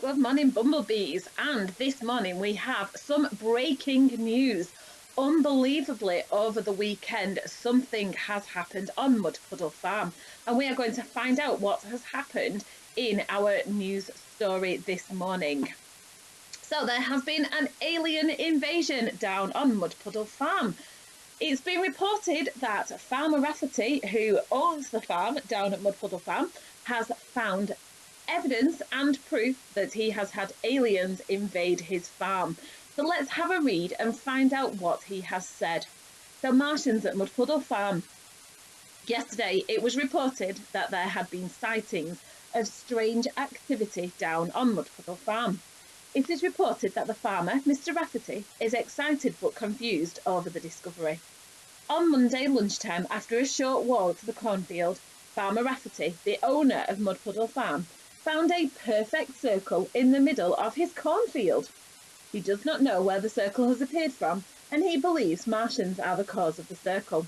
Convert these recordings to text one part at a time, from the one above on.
Good morning, Bumblebees. And this morning we have some breaking news. Unbelievably, over the weekend, something has happened on Mud Puddle Farm, and we are going to find out what has happened in our news story this morning. So, there has been an alien invasion down on Mud Puddle Farm. It's been reported that Farmer Rafferty, who owns the farm down at Mud Puddle Farm, has found evidence and proof that he has had aliens invade his farm. So let's have a read and find out what he has said. So, Martians at Mud Puddle Farm. Yesterday, it was reported that there had been sightings of strange activity down on Mud Puddle Farm. It is reported that the farmer, Mr. Rafferty, is excited but confused over the discovery. On Monday lunchtime, after a short walk to the cornfield, Farmer Rafferty, the owner of Mud Puddle Farm, found a perfect circle in the middle of his cornfield. He does not know where the circle has appeared from, and he believes Martians are the cause of the circle.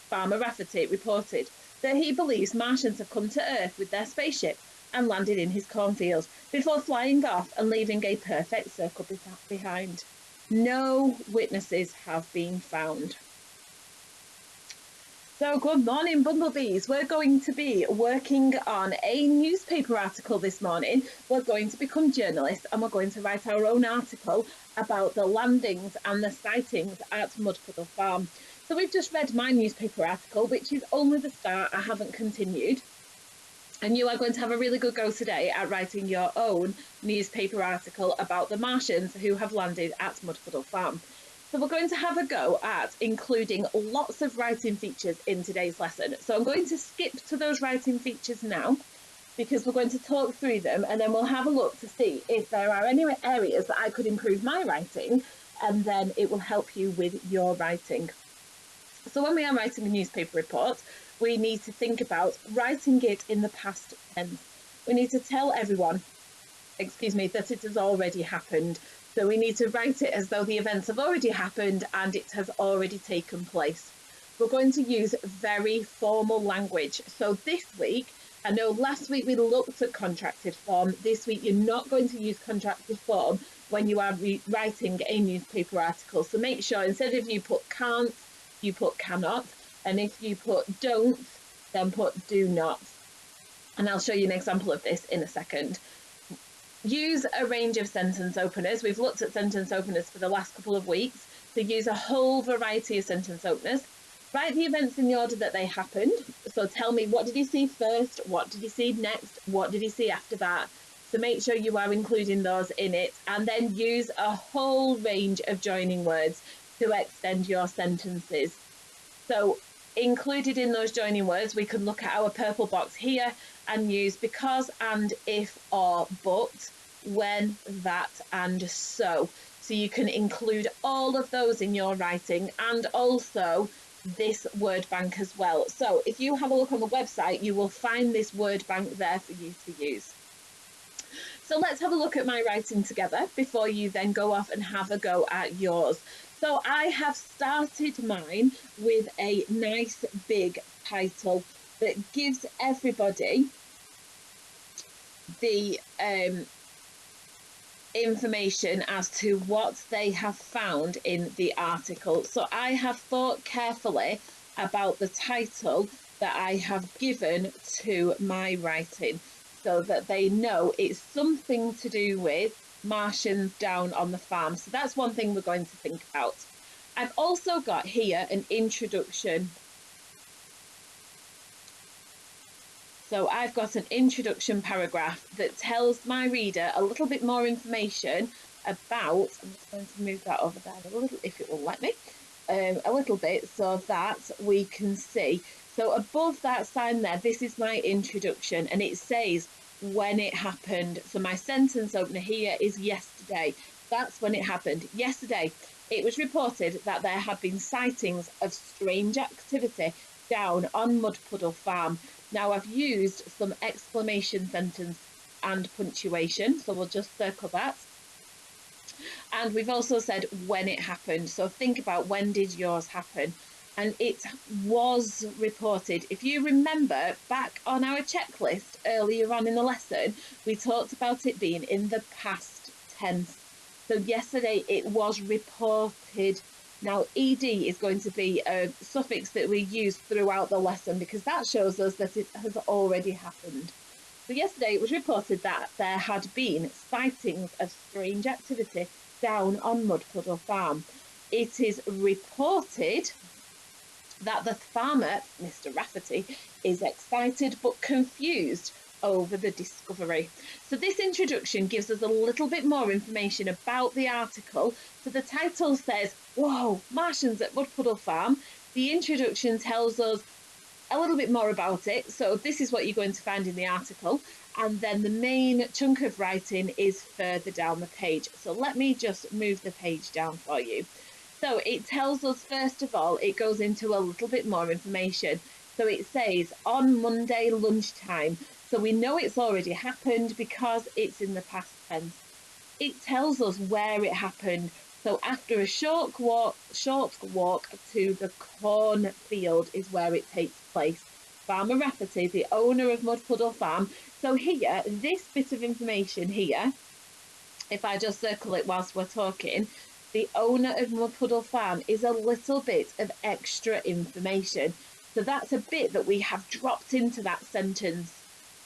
Farmer Rafferty reported that he believes Martians have come to Earth with their spaceship and landed in his cornfield before flying off and leaving a perfect circle behind. No witnesses have been found. So, good morning, Bumblebees. We're going to be working on a newspaper article this morning. We're going to become journalists and we're going to write our own article about the landings and the sightings at Mud Puddle Farm. So, we've just read my newspaper article, which is only the start. I haven't continued. And you are going to have a really good go today at writing your own newspaper article about the Martians who have landed at Mud Puddle Farm. So we're going to have a go at including lots of writing features in today's lesson. So I'm going to skip to those writing features now because we're going to talk through them and then we'll have a look to see if there are any areas that I could improve my writing, and then it will help you with your writing. So when we are writing a newspaper report, we need to think about writing it in the past tense. We need to tell everyone, that it has already happened. So we need to write it as though the events have already happened and it has already taken place. We're going to use very formal language. So this week, I know last week we looked at contracted form. This week you're not going to use contracted form when you are writing a newspaper article. So make sure instead of you put can't, you put cannot. And if you put don't, then put do not. And I'll show you an example of this in a second. Use a range of sentence openers. We've looked at sentence openers for the last couple of weeks. So use a whole variety of sentence openers. Write the events in the order that they happened. So tell me, what did you see first? What did you see next? What did you see after that? So make sure you are including those in it. And then use a whole range of joining words to extend your sentences. So included in those joining words, we can look at our purple box here and use because, and, if, or, but, when, that, and so. So you can include all of those in your writing and also this word bank as well. So if you have a look on the website, you will find this word bank there for you to use. So let's have a look at my writing together before you then go off and have a go at yours. So I have started mine with a nice big title that gives everybody the information as to what they have found in the article. So I have thought carefully about the title that I have given to my writing so that they know it's something to do with Martians down on the farm. So that's one thing we're going to think about. I've also got here an introduction. So I've got an introduction paragraph that tells my reader a little bit more information about, I'm just going to move that over there a little, if it will let me, a little bit so that we can see. So above that sign there, this is my introduction and it says when it happened. So my sentence opener here is yesterday. That's when it happened. Yesterday, it was reported that there had been sightings of strange activity down on Mud Puddle Farm. Now I've used some exclamation sentence and punctuation, so we'll just circle that. And we've also said when it happened. So think about, when did yours happen? and it was reported. If you remember back on our checklist earlier on in the lesson, we talked about it being in the past tense. So yesterday it was reported. Now, ed is going to be a suffix that we use throughout the lesson because that shows us that it has already happened. So yesterday it was reported that there had been sightings of strange activity down on Mud Puddle Farm. It is reported that the farmer, Mr. Rafferty, is excited but confused over the discovery. So this introduction gives us a little bit more information about the article. So the title says, "Whoa, Martians at Mud Puddle Farm." The introduction tells us a little bit more about it. So this is what you're going to find in the article. And then the main chunk of writing is further down the page. So let me just move the page down for you. So it tells us, first of all, it goes into a little bit more information. So it says on Monday lunchtime. So we know it's already happened because it's in the past tense. It tells us where it happened. So after a short walk to the cornfield is where it takes place. Farmer Rafferty, the owner of Mud Puddle Farm. So here, this bit of information here, if I just circle it whilst we're talking, the owner of Mud Puddle Farm is a little bit of extra information. So that's a bit that we have dropped into that sentence.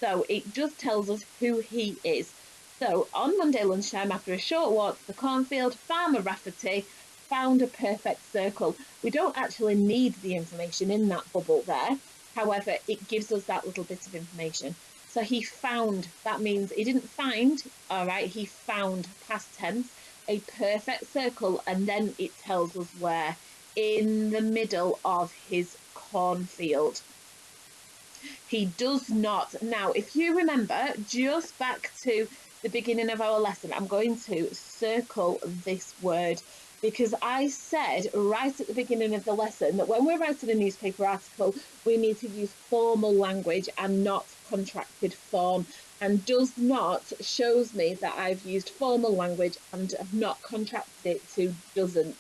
So it just tells us who he is. So on Monday lunchtime, after a short walk to the cornfield, Farmer Rafferty found a perfect circle. We don't actually need the information in that bubble there. However, it gives us that little bit of information. So he found, that means he didn't find, all right, he found, past tense, a perfect circle, and then it tells us where, in the middle of his cornfield. He does not. Now, if you remember, just back to the beginning of our lesson, I'm going to circle this word because I said right at the beginning of the lesson that when we're writing a newspaper article, we need to use formal language and not contracted form. And does not shows me that I've used formal language and have not contracted it to doesn't.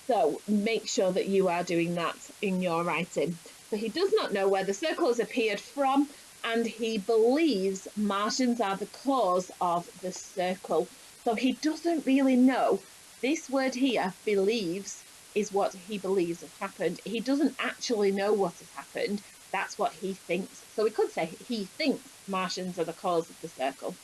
So make sure that you are doing that in your writing. So he does not know where the circle has appeared from, and he believes Martians are the cause of the circle. So he doesn't really know. This word here, believes, is what he believes has happened. He doesn't actually know what has happened. That's what he thinks. So we could say he thinks Martians are the cause of the circle.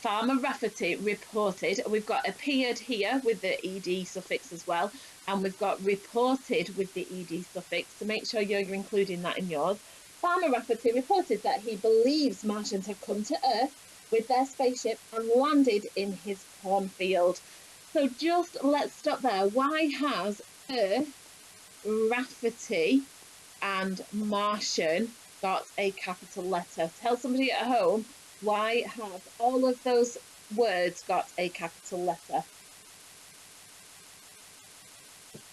Farmer Rafferty reported, we've got appeared here with the ed suffix as well, and we've got reported with the ed suffix, so make sure you're including that in yours. Farmer Rafferty reported that he believes Martians have come to Earth with their spaceship and landed in his cornfield. So just let's stop there. Why has Earth, Rafferty and Martian got a capital letter? Tell somebody at home, why have all of those words got a capital letter?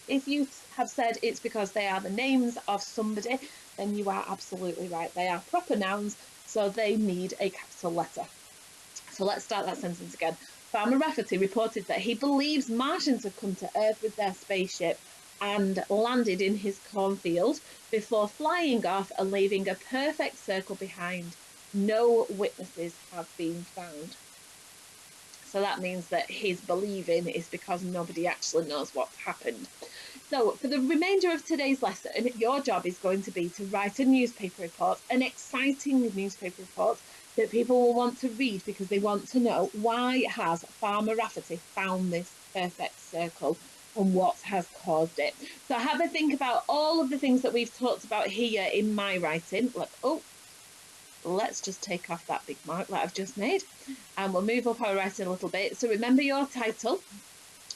If you have said it's because they are the names of somebody, then you are absolutely right. They are proper nouns, so they need a capital letter. So let's start that sentence again. Farmer Rafferty reported that he believes Martians have come to Earth with their spaceship and landed in his cornfield before flying off and leaving a perfect circle behind. No witnesses have been found. So that means that his believing is because nobody actually knows what's happened. So for the remainder of today's lesson, your job is going to be to write a newspaper report, an exciting newspaper report that people will want to read because they want to know, why has Farmer Rafferty found this perfect circle and what has caused it? So have a think about all of the things that we've talked about here in my writing. Let's just take off that big mark that I've just made, and we'll move up our writing a little bit. So remember your title,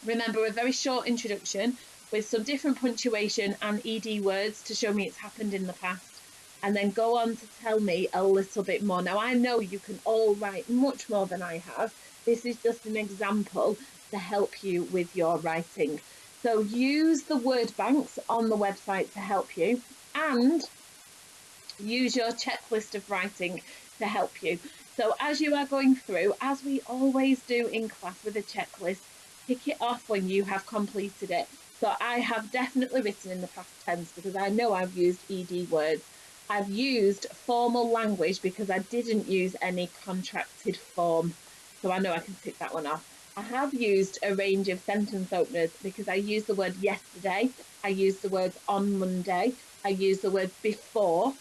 remember a very short introduction with some different punctuation and ed words to show me it's happened in the past, and then go on to tell me a little bit more. Now I know you can all write much more than I have. This is just an example to help you with your writing. So use the word banks on the website to help you, and use your checklist of writing to help you. So as you are going through, as we always do in class with a checklist, tick it off when you have completed it. So I have definitely written in the past tense because I know I've used ed words. I've used formal language because I didn't use any contracted form. So I know I can tick that one off. I have used a range of sentence openers because I used the word yesterday, I used the words on Monday, I used the word before.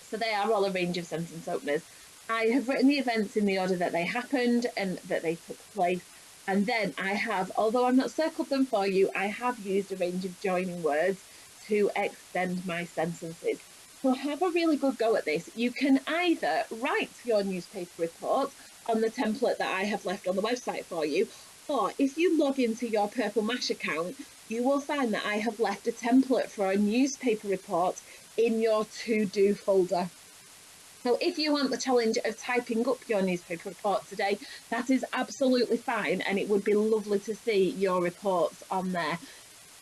So they are all a range of sentence openers. I have written the events in the order that they happened and that they took place. And then I have, although I've not circled them for you, I have used a range of joining words to extend my sentences. So have a really good go at this. You can either write your newspaper report on the template that I have left on the website for you, or if you log into your Purple Mash account, you will find that I have left a template for a newspaper report in your to-do folder. So if you want the challenge of typing up your newspaper report today, that is absolutely fine, and it would be lovely to see your reports on there.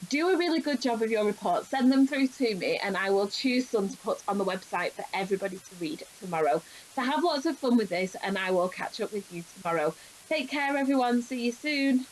Do a really good job of your reports, send them through to me, and I will choose some to put on the website for everybody to read tomorrow. So have lots of fun with this, and I will catch up with you tomorrow. Take care, everyone. See you soon.